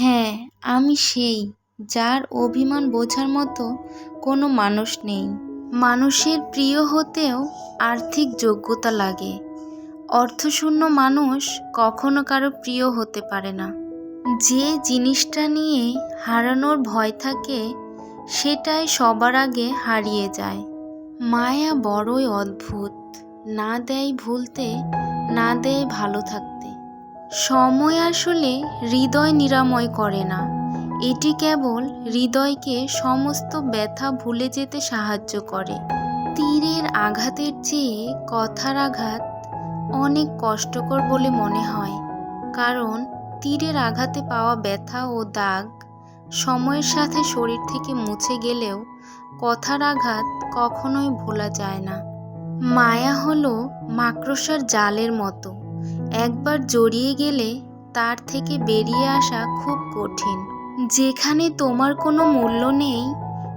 হ্যাঁ, আমি সেই, যার অভিমান বোঝার মতো কোনো মানুষ নেই। মানুষের প্রিয় হতেও আর্থিক যোগ্যতা লাগে। অর্থশূন্য মানুষ কখনো কারো প্রিয় হতে পারে না। যে জিনিসটা নিয়ে হারানোর ভয় থাকে সেটাই সবার আগে হারিয়ে যায়। মায়া বড়ই অদ্ভুত, না দেয় ভুলতে, না দেয় ভালো থাকতে। সময় আসলে হৃদয় নিরাময় করে না, এটি কেবল হৃদয়কে সমস্ত ব্যথা ভুলে যেতে সাহায্য করে। তীরের আঘাতের চেয়ে কথার আঘাত অনেক কষ্টকর বলে মনে হয়, কারণ তীরের আঘাতে পাওয়া ব্যথা ও দাগ সময়ের সাথে শরীর থেকে মুছে গেলেও কথার আঘাত কখনোই ভোলা যায় না। মায়া হলো মাকড়সার জালের মতো, একবার জড়িয়ে গেলে তার থেকে বেরিয়ে আসা খুব কঠিন। যেখানে তোমার কোনো মূল্য নেই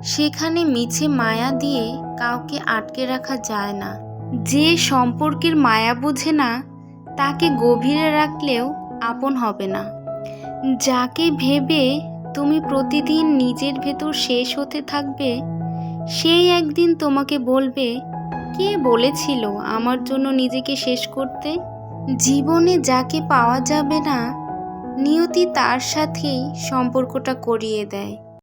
সেখানে মিছে মায়া দিয়ে কাউকে আটকে রাখা যায় না। যে সম্পর্কের মায়া বোঝে না তাকে গভীরে রাখলেও আপন হবে না। যাকে ভেবে তুমি প্রতিদিন নিজের ভেতর শেষ হতে থাকবে, সেই একদিন তোমাকে বলবে, কে বলেছিল আমার জন্য নিজেকে শেষ করতে। জীবনে যাকে পাওয়া যাবে না, নিয়তি তার সাথেই সম্পর্কটা করিয়ে দেয়।